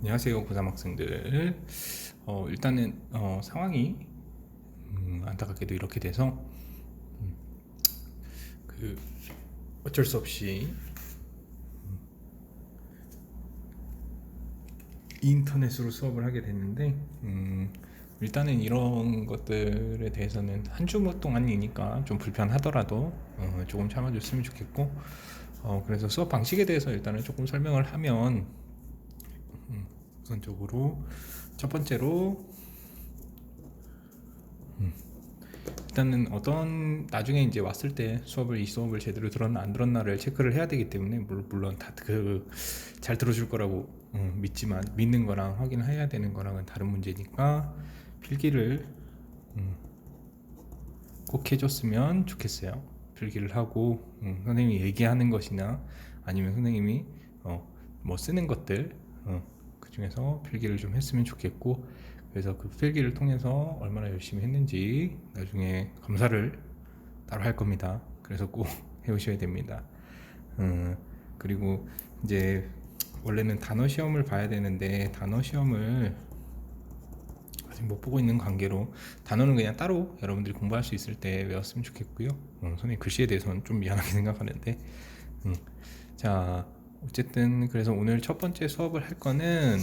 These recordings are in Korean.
안녕하세요, 고3 학생들. 일단은 상황이 안타깝게도 이렇게 돼서 음, 그 어쩔 수 없이 인터넷으로 수업을 하게 됐는데 일단은 이런 것들에 대해서는 한 주 동안이니까 좀 불편하더라도 조금 참아줬으면 좋겠고, 그래서 수업 방식에 대해서 일단은 조금 설명을 하면, 우선적으로 첫 번째로 일단은 어떤 나중에 이제 왔을 때 이 수업을 제대로 들었나 안 들었나를 체크를 해야 되기 때문에, 물론 다 잘 들어줄 거라고 믿지만, 믿는 거랑 확인해야 되는 거랑은 다른 문제니까 필기를 꼭 해줬으면 좋겠어요. 필기를 하고 선생님이 얘기하는 것이나 아니면 선생님이 뭐 쓰는 것들, 그 중에서 필기를 좀 했으면 좋겠고, 그래서 그 필기를 통해서 얼마나 열심히 했는지 나중에 감사를 따로 할 겁니다. 그래서 꼭 해오셔야 됩니다. 그리고 이제 원래는 단어 시험을 봐야 되는데, 단어 시험을 아직 못 보고 있는 관계로 단어는 그냥 따로 여러분들이 공부할 수 있을 때 외웠으면 좋겠고요. 선생님 글씨에 대해서는 좀 미안하게 생각하는데, 자, 어쨌든 그래서 오늘 첫 번째 수업을 할 거는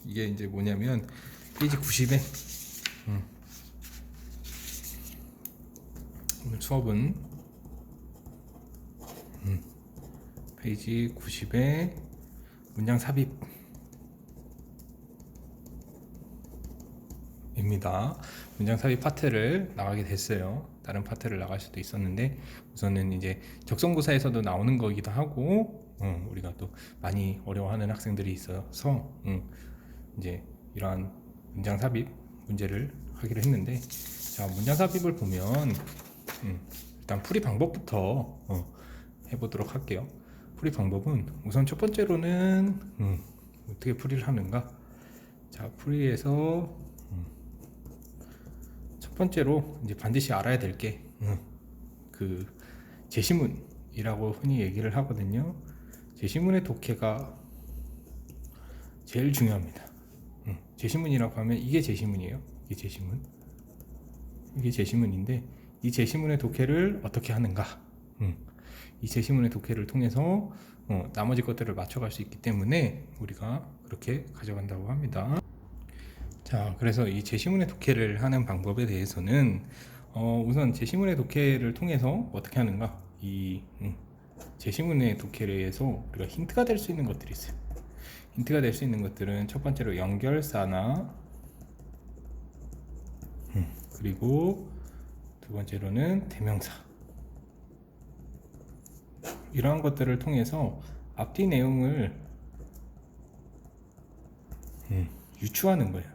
이게 이제 뭐냐면 페이지 90에 오늘 수업은 페이지 90에 문장 삽입입니다. 문장 삽입 파트를 나가게 됐어요. 다른 파트를 나갈 수도 있었는데, 우선은 이제 적성고사에서도 나오는 거기도 하고, 우리가 또 많이 어려워하는 학생들이 있어서 이제 이러한 문장 삽입 문제를 하기로 했는데, 자, 문장 삽입을 보면 일단 풀이 방법부터 해보도록 할게요. 풀이 방법은 우선 첫 번째로는 어떻게 풀이를 하는가. 자, 풀이에서 첫 번째로 이제 반드시 알아야 될 게 그 제시문이라고 흔히 얘기를 하거든요. 제시문의 독해가 제일 중요합니다. 제시문이라고 하면 이게 제시문이에요. 이게 제시문인데, 이 제시문의 독해를 어떻게 하는가. 이 제시문의 독해를 통해서 나머지 것들을 맞춰갈 수 있기 때문에 우리가 그렇게 가져간다고 합니다. 자, 그래서 이 제시문의 독해를 하는 방법에 대해서는 우선 제시문의 독해를 통해서 어떻게 하는가. 이 제시문의 독해에서 우리가 힌트가 될 수 있는 것들이 있어요. 힌트가 될 수 있는 것들은 첫 번째로 연결사나 그리고 두 번째로는 대명사, 이러한 것들을 통해서 앞뒤 내용을 유추하는 거예요.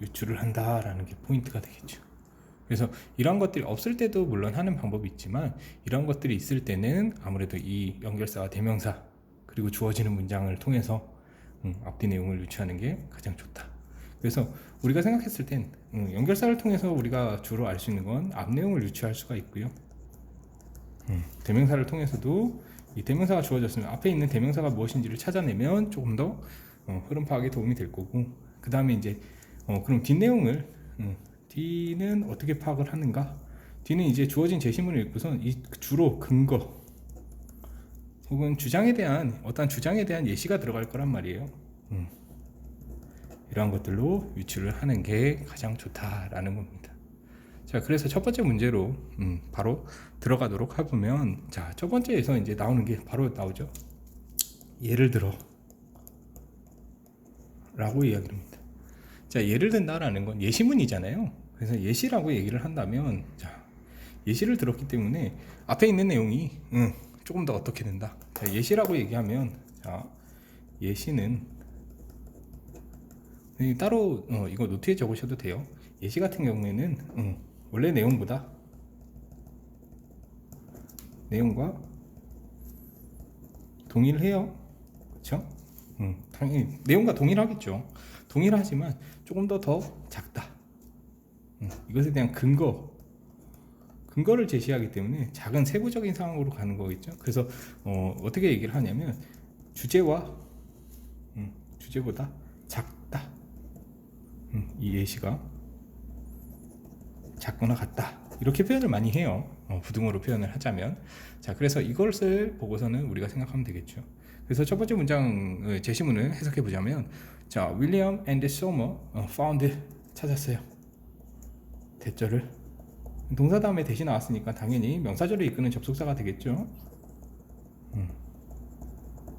유추를 한다라는 게 포인트가 되겠죠. 그래서 이런 것들이 없을 때도 물론 하는 방법이 있지만, 이런 것들이 있을 때는 아무래도 이 연결사와 대명사 그리고 주어지는 문장을 통해서 앞뒤 내용을 유추하는 게 가장 좋다. 그래서 우리가 생각했을 땐 연결사를 통해서 우리가 주로 알 수 있는 건 앞 내용을 유추할 수가 있고요. 대명사를 통해서도 이 대명사가 주어졌으면 앞에 있는 대명사가 무엇인지를 찾아내면 조금 더 흐름 파악에 도움이 될 거고, 그 다음에 이제 그럼 뒷내용을 D는 어떻게 파악을 하는가? D는 이제 주어진 제시문을 읽고선 이 주로 근거 혹은 어떠한 주장에 대한 예시가 들어갈 거란 말이에요. 이러한 것들로 유추를 하는 게 가장 좋다라는 겁니다. 자, 그래서 첫 번째 문제로 바로 들어가도록 해보면, 자, 첫 번째에서 이제 나오는 게 바로 나오죠. 예를 들어 라고 이야기를 합니다. 자, 예를 든다라는 건 예시문이잖아요. 그래서 예시라고 얘기를 한다면, 자, 예시를 들었기 때문에 앞에 있는 내용이 조금 더 어떻게 된다. 자, 예시라고 얘기하면, 자, 예시는 따로 이거 노트에 적으셔도 돼요. 예시 같은 경우에는 원래 내용과 동일을 해요. 그렇죠? 당연히 내용과 동일하겠죠. 동일하지만 조금 더 작다. 이것에 대한 근거를 제시하기 때문에 작은 세부적인 상황으로 가는 거겠죠. 그래서 어떻게 얘기를 하냐면, 주제와 주제보다 작다. 이 예시가 작거나 같다. 이렇게 표현을 많이 해요. 부등호로 표현을 하자면. 자, 그래서 이것을 보고서는 우리가 생각하면 되겠죠. 그래서 첫 번째 문장 제시문을 해석해 보자면, 자, William and Summer found 찾았어요. 대절을. 동사 다음에 대시 나왔으니까 당연히 명사절을 이끄는 접속사가 되겠죠.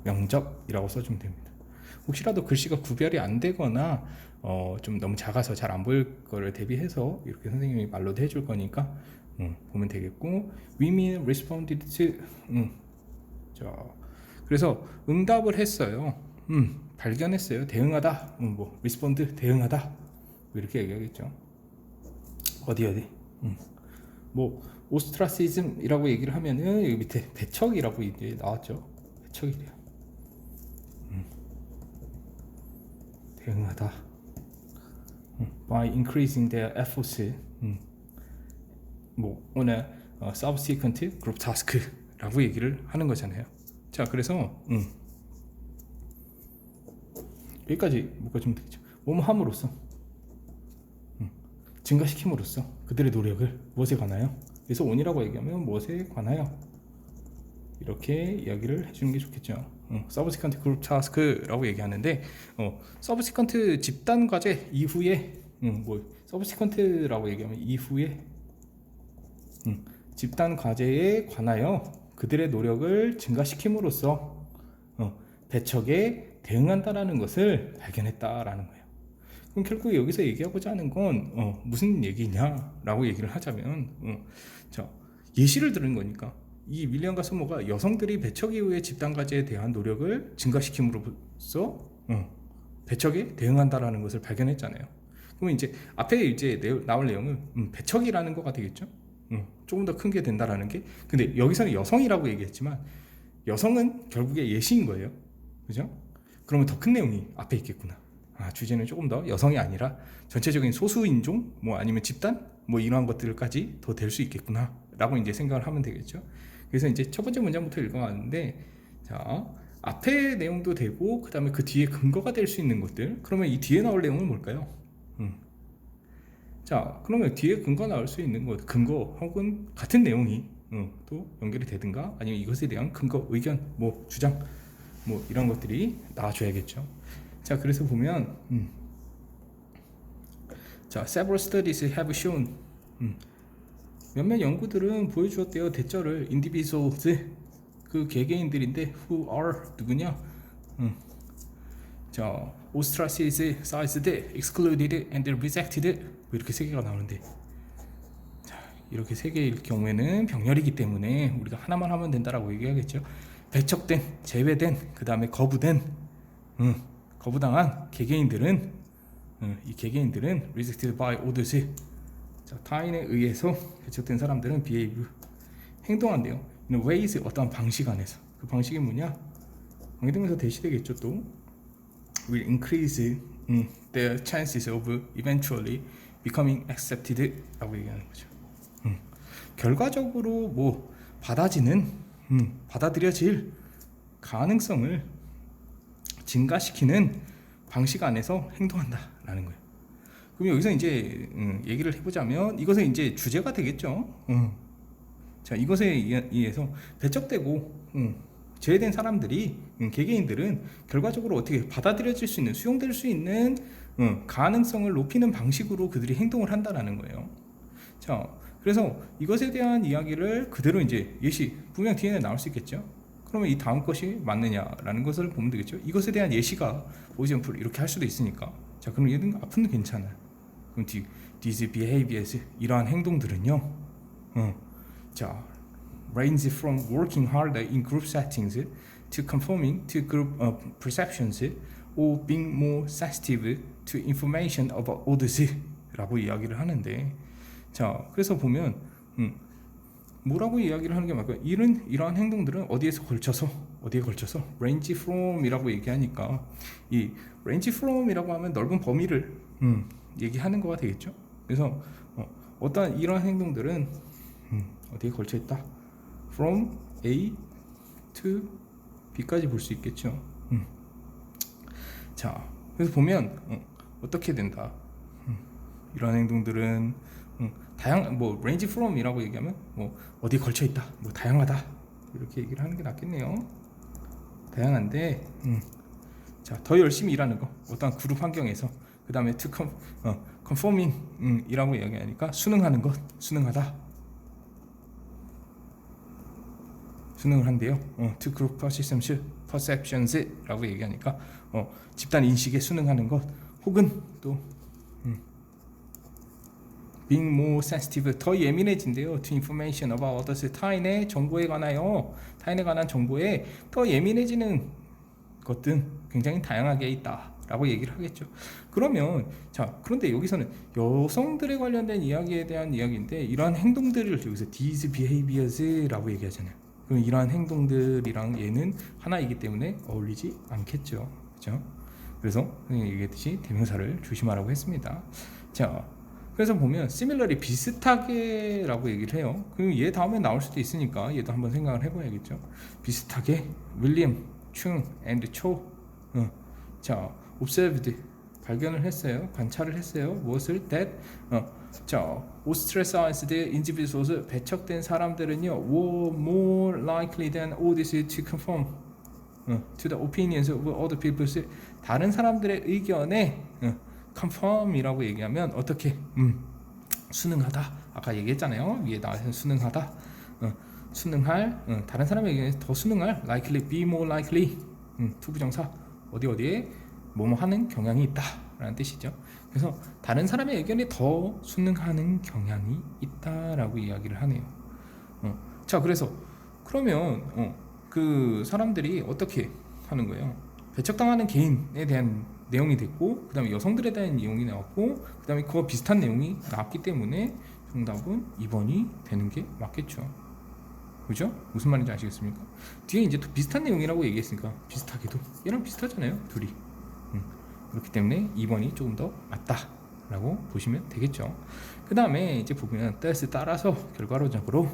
명접이라고 써주면 됩니다. 혹시라도 글씨가 구별이 안 되거나 좀 너무 작아서 잘 안 보일 거를 대비해서 이렇게 선생님이 말로도 해줄 거니까 보면 되겠고, Women responded to 자, 그래서 응답을 했어요. 발견했어요. 대응하다. 뭐 respond 대응하다. 뭐 이렇게 얘기하겠죠. 어디 뭐 오스트라시즘이라고 얘기를 하면은 여기 밑에 배척이라고 이제 나왔죠. 배척이래요. 대응하다. By increasing their efforts, 뭐 오늘 subsequent group task라고 얘기를 하는 거잖아요. 자, 그래서 여기까지 묶어주면 되겠죠. 몸함으로써, 증가시킴으로써 그들의 노력을 무엇에 관하여? 그래서 on이라고 얘기하면 무엇에 관하여? 이렇게 이야기를 해주는 게 좋겠죠. 서브시퀀트 그룹 타스크라고 얘기하는데, 서브시퀀트 집단 과제 이후에, 뭐 서브시퀀트라고 얘기하면 이후에 집단 과제에 관하여 그들의 노력을 증가시킴으로써 배척에 대응한다라는 것을 발견했다라는 거예요. 그럼 결국 여기서 얘기하고자 하는 건 무슨 얘기냐라고 얘기를 하자면, 자, 예시를 들은 거니까. 이 윌리엄과 소모가 여성들이 배척 이후의 집단 과제에 대한 노력을 증가시킴으로써 배척에 대응한다라는 것을 발견했잖아요. 그러면 이제 앞에 이제 나올 내용은 배척이라는 거가 되겠죠. 조금 더 큰 게 된다라는 게. 근데 여기서는 여성이라고 얘기했지만 여성은 결국에 예시인 거예요. 그죠? 그러면 더 큰 내용이 앞에 있겠구나. 주제는 조금 더 여성이 아니라 전체적인 소수인종, 뭐 아니면 집단, 뭐 이러한 것들까지 더 될 수 있겠구나라고 이제 생각을 하면 되겠죠. 그래서 이제 첫 번째 문장부터 읽어봤는데, 자, 앞에 내용도 되고 그 다음에 그 뒤에 근거가 될 수 있는 것들. 그러면 이 뒤에 나올 내용은 뭘까요? 자, 그러면 뒤에 근거 나올 수 있는 것, 근거 혹은 같은 내용이 또 연결이 되든가, 아니면 이것에 대한 근거, 의견, 뭐 주장, 뭐 이런 것들이 나와줘야겠죠. 자, 그래서 보면 자, several studies have shown, 몇몇 연구들은 보여주었대요. 대절을 individuals, 그 개개인들인데 who are 누구냐? 자, ostracized, sized, excluded, and rejected, 뭐 이렇게 세 개가 나오는데, 자, 이렇게 세 개일 경우에는 병렬이기 때문에 우리가 하나만 하면 된다라고 얘기하겠죠. 배척된, 제외된, 그 다음에 거부된, 거부당한 개개인들은, 이 개개인들은 rejected by others, 자, 타인에 의해서 배척된 사람들은 behave, 행동한대요. in ways, 어떤 방식 안에서. 그 방식이 뭐냐? 방해되면서 대시되겠죠. 또 will increase their chances of eventually becoming accepted 라고 얘기하는 거죠. 결과적으로 뭐 받아들여질 가능성을 증가시키는 방식 안에서 행동한다라는 거예요. 그럼 여기서 이제 얘기를 해보자면 이것은 이제 주제가 되겠죠. 자, 이것에 의해서 배척되고 제외된 사람들이, 개개인들은 결과적으로 어떻게 받아들여질 수 있는, 수용될 수 있는 가능성을 높이는 방식으로 그들이 행동을 한다라는 거예요. 자, 그래서 이것에 대한 이야기를 그대로 이제 예시, 분명 뒤에는 나올 수 있겠죠. 그러면 이 다음 것이 맞느냐라는 것을 보면 되겠죠. 이것에 대한 예시가 보이젠플 이렇게 할 수도 있으니까. 자, 그럼 얘는 앞은 괜찮아요. 그럼 these behaviors, 이러한 행동들은요, 자, range from working harder in group settings to conforming to group perceptions or being more sensitive to information about others 라고 이야기를 하는데, 자, 그래서 보면 뭐라고 이야기를 하는 게 맞을까요? 이러한 행동들은 어디에 걸쳐서 range from 이라고 얘기하니까, 이 range from 이라고 하면 넓은 범위를 얘기하는 거가 되겠죠. 그래서 어떤 이러한 행동들은 어디에 걸쳐 있다? from A to B까지 볼 수 있겠죠. 자, 그래서 보면 어떻게 된다. 이런 행동들은 다양 뭐 range from이라고 얘기하면 뭐 어디에 걸쳐 있다, 뭐 다양하다 이렇게 얘기를 하는 게 낫겠네요. 다양한데, 자, 더 열심히 일하는 거, 어떤 그룹 환경에서. 그 다음에 to conforming 이라고 얘기하니까 순응하는 것, 순응하다, 순응을 한대요. to group perceptions 라고 얘기하니까 집단 인식에 순응하는 것, 혹은 또 being more sensitive, 더 예민해진대요. to information about others, 타인의 정보에 관하여, 타인에 관한 정보에 더 예민해지는 것들은 굉장히 다양하게 있다 라고 얘기를 하겠죠. 그러면 자, 그런데 여기서는 여성들에 관련된 이야기에 대한 이야기인데, 이러한 행동들을 여기서 these behaviours 라고 얘기하잖아요. 그럼 이러한 행동들이랑 얘는 하나이기 때문에 어울리지 않겠죠. 그렇죠? 그래서 얘기했듯이 대명사를 조심하라고 했습니다. 자, 그래서 보면 similarly, 비슷하게 라고 얘기를 해요. 그럼 얘 다음에 나올 수도 있으니까 얘도 한번 생각을 해봐야겠죠. 비슷하게 윌리엄, 충, and 초, 자, observed, 발견을 했어요. 관찰을 했어요. 무엇을? that, 자, ostracized individuals, 배척된 사람들은요, were more likely than others to conform to the opinions of other people. 다른 사람들의 의견에 conform이라고 얘기하면 어떻게? 순응하다. 아까 얘기했잖아요. 위에 나와서 순응하다. 순응할, 다른 사람의 의견에 더 순응할, likely, be more likely, 투부정사, 어디에 뭐뭐 하는 경향이 있다 라는 뜻이죠. 그래서 다른 사람의 의견에 더 순응하는 경향이 있다라고 이야기를 하네요. 자, 그래서 그러면 그 사람들이 어떻게 하는 거예요? 배척당하는 개인에 대한 내용이 됐고, 그 다음에 여성들에 대한 내용이 나왔고, 그 다음에 그와 비슷한 내용이 나왔기 때문에 정답은 2번이 되는 게 맞겠죠. 그죠? 무슨 말인지 아시겠습니까? 뒤에 이제 또 비슷한 내용이라고 얘기했으니까, 비슷하게도 얘랑 비슷하잖아요, 둘이. 그렇기 때문에 2번이 조금 더 맞다라고 보시면 되겠죠. 그 다음에 이제 보면 뜻에 따라서, 결과론적으로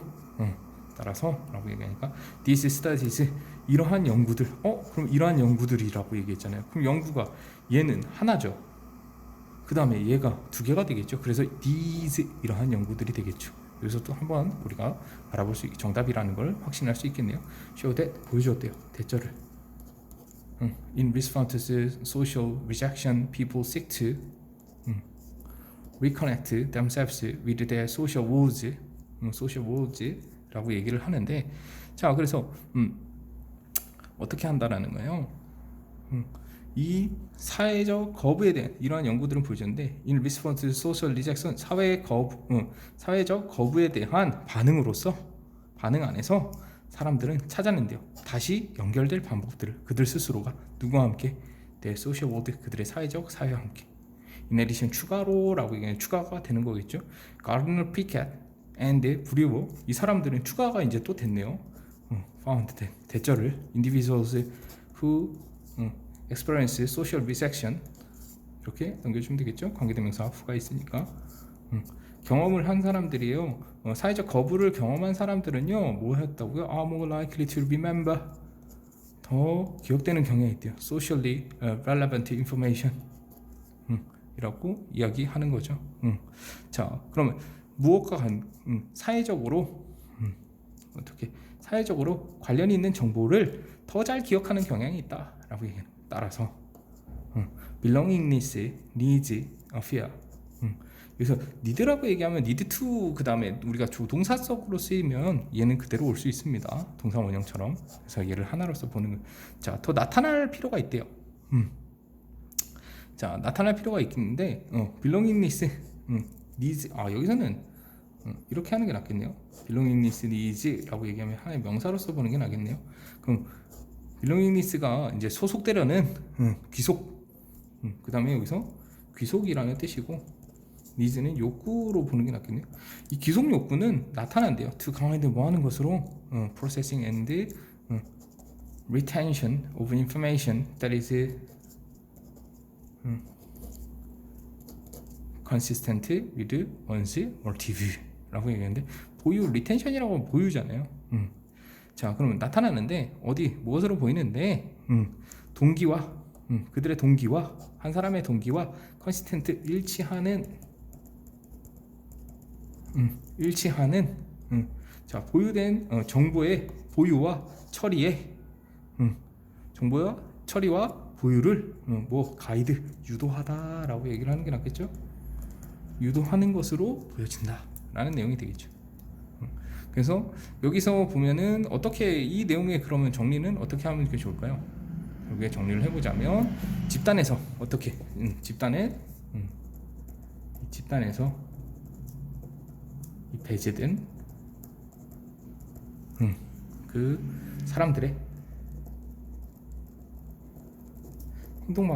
따라서라고 얘기하니까 these studies, 이러한 연구들. 그럼 이러한 연구들이라고 얘기했잖아요. 그럼 연구가 얘는 하나죠. 그 다음에 얘가 두 개가 되겠죠. 그래서 these, 이러한 연구들이 되겠죠. 그래서 또 한번 우리가 알아볼 수 정답이라는 걸 확신할 수 있겠네요. show that, 보여줬대요. 대절을. In response to social rejection, people seek to reconnect themselves with their social worlds라고 얘기를 하는데, 자, 그래서 어떻게 한다라는 거예요. 이 사회적 거부에 대한 이러한 연구들은 보여줬는데, in response to social rejection, 사회적 거부에 대한 반응 안에서 사람들은 찾아낸대요. 다시 연결될 방법들을, 그들 스스로가 누구와 함께? their social world, 그들의 사회적 사회와 함께. in addition, 추가로라고 얘기하면 추가가 되는 거겠죠. Gardner Pickett and 브리워, 이 사람들은 추가가 이제 또 됐네요. found, 대절을 individuals who experience social rejection, 이렇게 넘겨주면 되겠죠. 관계대명사 who가 있으니까. 경험을 한 사람들이에요. 사회적 거부를 경험한 사람들은요, 뭐 했다고요? more likely to remember, 더 기억되는 경향이 있대요. socially relevant information 이라고 이야기하는 거죠. 자, 그러면 무엇과 사회적으로 어떻게 사회적으로 관련이 있는 정보를 더 잘 기억하는 경향이 있다라고 얘기해요. 따라서 belongingness, needs, fear. 그래서 need라고 얘기하면 need to, 그 다음에 우리가 조동사적으로 쓰이면 얘는 그대로 올 수 있습니다. 동사 원형처럼. 그래서 얘를 하나로서 보는 거. 자, 더 나타날 필요가 있대요. 자, 나타날 필요가 있는데 belongingness, needs, 여기서는 이렇게 하는 게 낫겠네요. belongingness, needs라고 얘기하면 하나의 명사로서 보는 게 낫겠네요. 그럼 belongingness가 이제 소속되려는 귀속, 그 다음에 여기서 귀속이라는 뜻이고, needs는 욕구로 보는 게 낫겠네요. 이 귀속 욕구는 나타난대요. to 강화된 뭐 하는 것으로 processing and retention of information that is consistent with one's motive라고 얘기하는데, 보유, retention이라고 하면 보유잖아요. 자, 그러면 나타나는데 어디 무엇으로 보이는데 동기와 그들의 동기와 한 사람의 동기와 컨시스텐트 일치하는 자 보유된 정보의 보유와 처리에 정보와 처리와 보유를 뭐 가이드 유도하다라고 얘기를 하는 게 낫겠죠. 유도하는 것으로 보여진다라는 내용이 되겠죠. 그래서 여기서 보면은 어떻게 이 내용의 그러면 정리는 어떻게 하면 좋을까요? 여기에 정리를 해보자면 집단에서 어떻게 집단에서 이 배제된 그 사람들의 행동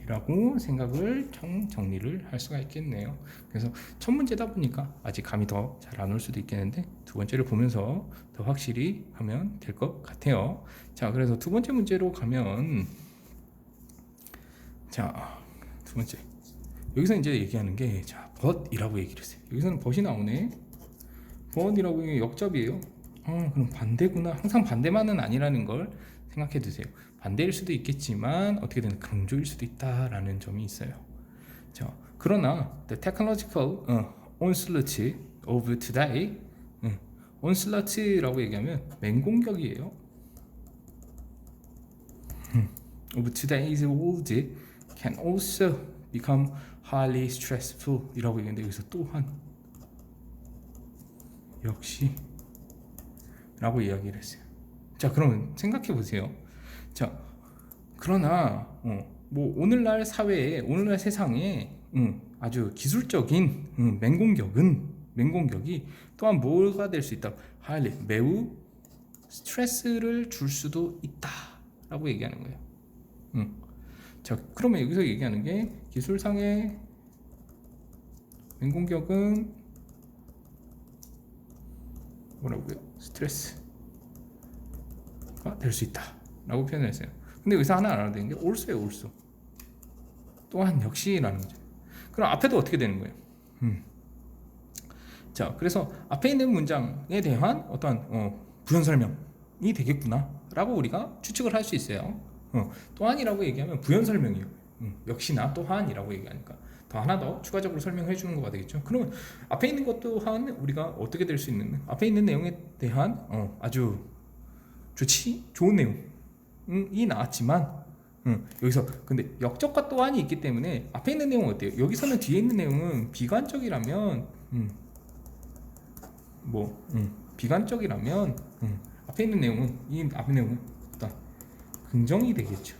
방식이라고 생각을 정리를 할 수가 있겠네요. 그래서 첫 문제다 보니까 아직 감이 더 잘 안 올 수도 있겠는데 두 번째를 보면서 더 확실히 하면 될 것 같아요. 자, 그래서 두 번째 문제로 가면 자, 두 번째 여기서 이제 얘기하는 게 자, but이라고 얘기를 했어요. 여기서는 but이 나오네. but이라고 이게 역접이에요. 그럼 반대구나. 항상 반대만은 아니라는 걸 생각해 두세요. 반대일 수도 있겠지만 어떻게 되는 강조일 수도 있다라는 점이 있어요. 자, 그러나 the technological onslaught of today, onslaught라고 얘기하면 맹공격이에요. of today's world can also become highly stressful 이라고 얘기했는데 여기서 또한 역시 라고 이야기를 했어요. 자, 그러면 생각해 보세요. 자, 그러나 뭐 오늘날 사회에 오늘날 세상에 아주 기술적인 맹공격이 또한 뭐가 될 수 있다? 매우 스트레스를 줄 수도 있다라고 얘기하는 거예요. 자, 그러면 여기서 얘기하는 게 기술상의 맹공격은 뭐라고요? 스트레스가 될 수 있다라고 표현을 했어요. 근데 여기서 하나 알아야 되는 게 올소예요. 올소. 또한 역시라는 거죠. 그럼 앞에도 어떻게 되는 거예요? 자, 그래서 앞에 있는 문장에 대한 어떤 부연 설명이 되겠구나라고 우리가 추측을 할 수 있어요. 또한이라고 얘기하면 부연 설명이에요. 역시나 또한이라고 얘기하니까 더 하나 더 추가적으로 설명해 주는 거가 되겠죠. 그러면 앞에 있는 것 또한 우리가 어떻게 될 수 있는 앞에 있는 내용에 대한 아주 좋은 내용이 나왔지만 여기서 근데 역적과 또한이 있기 때문에 앞에 있는 내용은 어때요? 여기서는 뒤에 있는 내용은 비관적이라면 비관적이라면 앞에 있는 내용은 이 앞에 내용은 어떤 긍정이 되겠죠.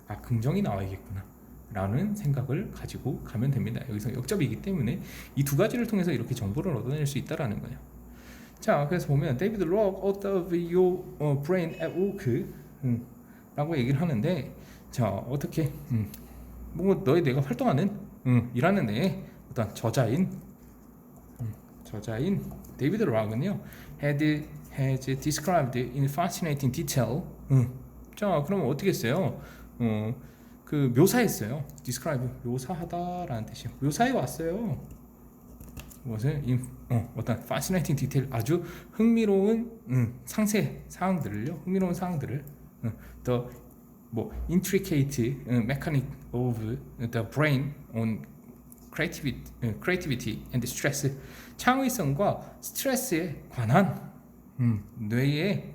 아, 긍정이 나와야겠구나 라는 생각을 가지고 가면 됩니다. 여기서 역접이기 때문에 이 두 가지를 통해서 이렇게 정보를 얻어낼 수 있다라는 거예요. 자, 그래서 보면 David log out of your brain at work 라고 얘기를 하는데 자, 어떻게 뭐 너의 뇌가 활동하는 일하는 데에 어떤 저자인 데이비드 락은요 has described in fascinating detail. 자, 그러면 어떻게 했어요? 그 묘사했어요. describe 묘사하다라는 뜻이에요. 묘사해 왔어요. 무엇을 어떤 fascinating detail 아주 흥미로운 상세 사항들을요. 흥미로운 사항들을 the intricate mechanic of the brain on creativity and stress 창의성과 스트레스에 관한 뇌의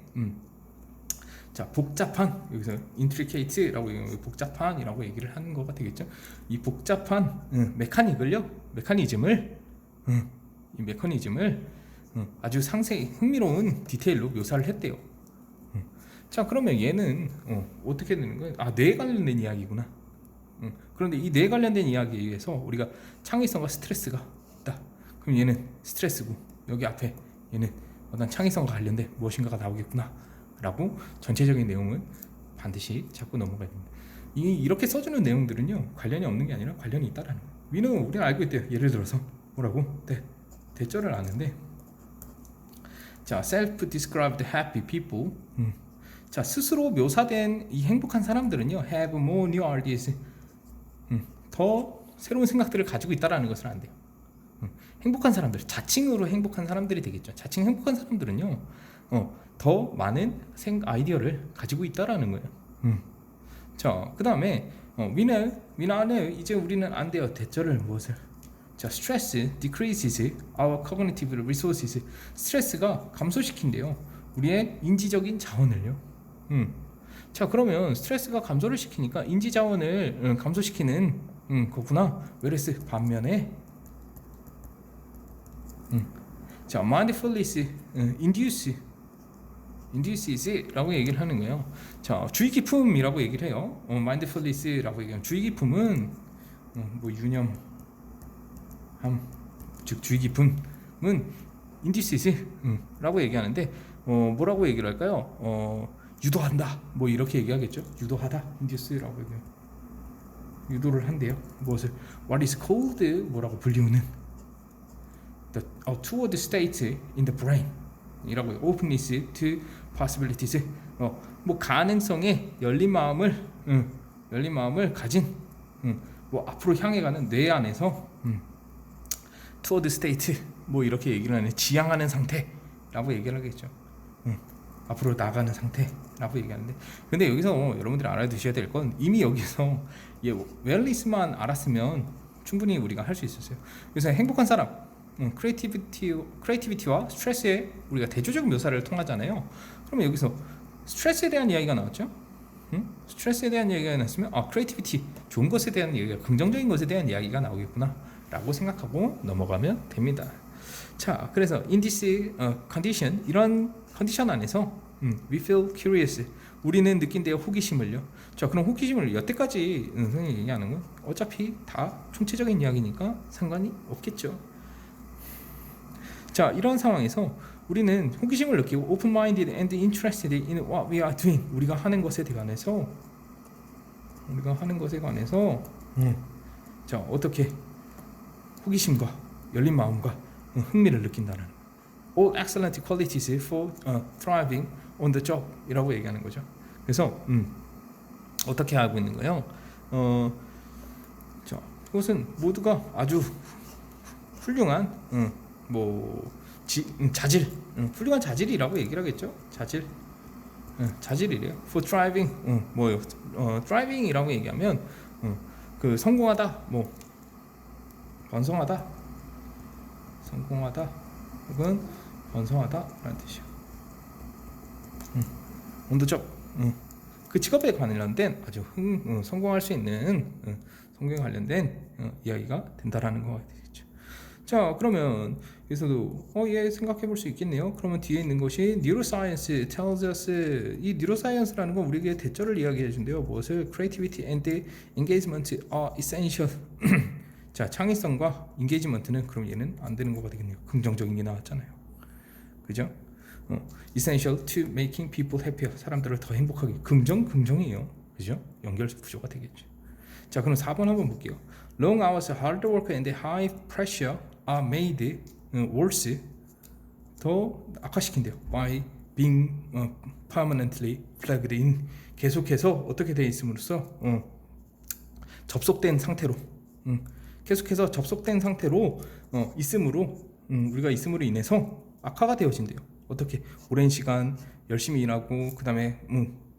자, 복잡한 여기서 intricate라고 얘기하면 복잡한이라고 얘기를 하는 거가 되겠죠. 이 복잡한 메커니즘을 이 메커니즘을 아주 상세히 흥미로운 디테일로 묘사를 했대요. 자, 그러면 얘는 어떻게 되는 거예요? 아, 뇌에 관련된 이야기구나. 그런데 이 뇌에 관련된 이야기에 의해서 우리가 창의성과 스트레스가 있다. 그럼 얘는 스트레스고 여기 앞에 얘는 어떤 창의성과 관련된 무엇인가가 나오겠구나 라고 전체적인 내용은 반드시 잡고 넘어가야 됩니다. 이렇게 써주는 내용들은요 관련이 없는 게 아니라 관련이 있다라는 거예요. 위는 우리가 알고 있대요. 예를 들어서 뭐라고? 대절을 아는데 자, self-described happy people 자, 스스로 묘사된 이 행복한 사람들은요 have more new ideas 더 새로운 생각들을 가지고 있다라는 것을 안 돼요. 행복한 사람들, 자칭으로 행복한 사람들이 되겠죠. 자칭 행복한 사람들은요 더 많은 아이디어를 가지고 있다라는 거예요. 자, 그 다음에 위나는 이제 우리는 안 돼요. 대절을 무엇을? 자, stress decreases our cognitive resources. 스트레스가 감소시킨대요. 우리의 인지적인 자원을요. 자, 그러면 스트레스가 감소를 시키니까 인지 자원을 감소시키는 거구나. whereas 반면에 자, mindfulness induces라고 얘기를 하는 거예요. 자, 주의 깊음이라고 얘기를 해요. mindfulness라고 얘기하면 주의 깊음은 뭐 유념함, 즉 주의 깊음은 induces라고 얘기하는데 뭐라고 얘기를 할까요? 유도한다, 뭐 이렇게 얘기하겠죠. 유도하다, induce라고 얘기해요. 유도를 한대요. 무엇을? What is called 뭐라고 불리우는 toward state in the brain 이라고 해요. openness to possibilities. 뭐 가능성에 열린 마음을 가진 뭐 앞으로 향해 가는 뇌 안에서 toward state 뭐 이렇게 얘기를 하는 지향하는 상태라고 얘기를 하겠죠. 앞으로 나가는 상태라고 얘기하는데, 근데 여기서 여러분들이 알아두셔야 될 건 이미 여기서 웰리스만 알았으면 충분히 우리가 할 수 있었어요. 그래서 행복한 사람 크리에이티비티와 스트레스의 우리가 대조적 묘사를 통하잖아요. 그러면 여기서 스트레스에 대한 이야기가 나왔죠. 스트레스에 대한 이야기가 나왔으면 크리에이티비티 좋은 것에 대한 이야기가, 긍정적인 것에 대한 이야기가 나오겠구나 라고 생각하고 넘어가면 됩니다. 자, 그래서 in this condition, 이런 컨디션 안에서 we feel curious, 우리는 느낀대요. 호기심을요. 자, 그럼 호기심을 여태까지 선생님이 얘기하는 건 어차피 다 총체적인 이야기니까 상관이 없겠죠. 자, 이런 상황에서 우리는 호기심을 느끼고 open-minded and interested in what we are doing, 우리가 하는 것에 관해서 자, 어떻게 호기심과 열린 마음과 흥미를 느낀다는 all excellent qualities for thriving on the job 이라고 얘기하는 거죠. 그래서 어떻게 하고 있는 거예요? 자, 그것은 모두가 아주 훌륭한 자질, 훌륭한 자질이라고 얘기를 하겠죠. 자질이래요. For thriving, thriving이라고 얘기하면 그 성공하다, 번성하다 혹은 번성하다라는 뜻이에요. on the job, 그 직업에 관련된 아주 성공할 수 있는 성공에 관련된 이야기가 된다라는 거 되겠죠. 자, 그러면 여기서도 생각해 볼 수 있겠네요. 그러면 뒤에 있는 것이 neuroscience tells us, 이 neuroscience라는 건 우리에게 대절을 이야기해 준대요. 무엇을? creativity and engagement are essential. 자, 창의성과 engagement는 그럼 얘는 안 되는 거가 되겠네요. 긍정적인 게 나왔잖아요. 그죠? essential to making people happier, 사람들을 더 행복하게. 긍정이에요. 그죠? 연결 구조가 되겠죠. 자, 그럼 4번 한번 볼게요. long hours, hard work and high pressure are made worse, 더 악화시킨대요. by being permanently plugged in, 계속해서 어떻게 돼 있음으로써 접속된 상태로 계속해서 접속된 상태로 우리가 있음으로 인해서 악화가 되어진대요. 어떻게? 오랜 시간 열심히 일하고 그 다음에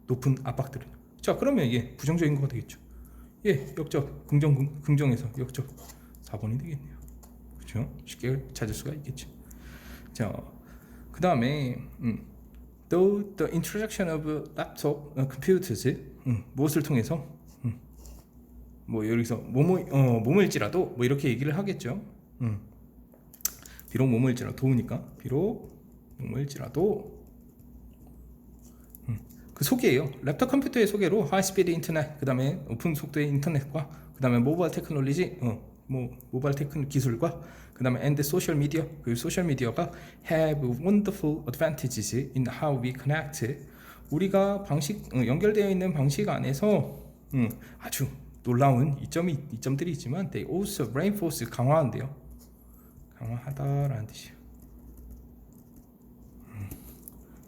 높은 압박들은. 자, 그러면 이게 부정적인 거가 되겠죠. 역적, 긍정에서 역적 4번이 되겠네요. 그렇죠? 쉽게 찾을 수가 있겠죠. 자, 그 다음에 though the introduction of laptop computers, 무엇을 통해서 여기서 몸을지라도 뭐 이렇게 얘기를 하겠죠. 비록 몸을지라도 도우니까, 비록 몸을지라도 그 소개예요. 랩탑 컴퓨터의 소개로 하이스피드 인터넷, 그 다음에 오픈 속도의 인터넷과 그 다음에 모바일 테크놀로지, 모바일 테크 기술과 그 다음에 and 소셜 미디어, 그 소셜 미디어가 have wonderful advantages in how we connect, 우리가 연결되어 있는 방식 안에서 아주 놀라운 이점들이 있지만 they also reinforce, 강화한대요. 강화하다라는 뜻이에요.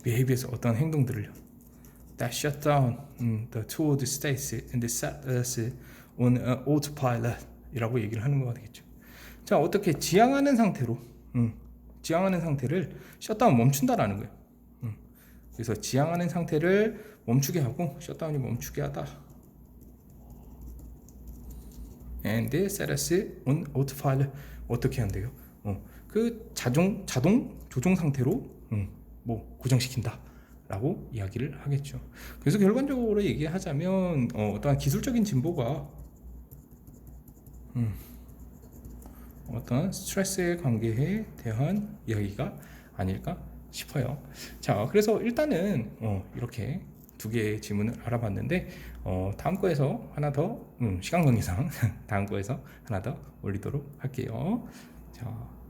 behavior에서 어떤 행동들을요. that shut down the toward states and set us on autopilot 이라고 얘기를 하는 거가 되겠죠. 자, 어떻게 지향하는 상태를 셧다운, 멈춘다라는 거예요. 그래서 지향하는 상태를 멈추게 하고 셧다운이 멈추게 하다. And set us on autopilot. 어떻게 한대요? 그 자동 조종 상태로 뭐 고정시킨다 라고 이야기를 하겠죠. 그래서 결론적으로 얘기하자면 어떠한 기술적인 진보가 어떤 스트레스의 관계에 대한 이야기가 아닐까 싶어요. 자, 그래서 일단은 이렇게 두 개의 질문을 알아봤는데 다음 거에서 하나 더 시간 관계상 다음 거에서 하나 더 올리도록 할게요. 자.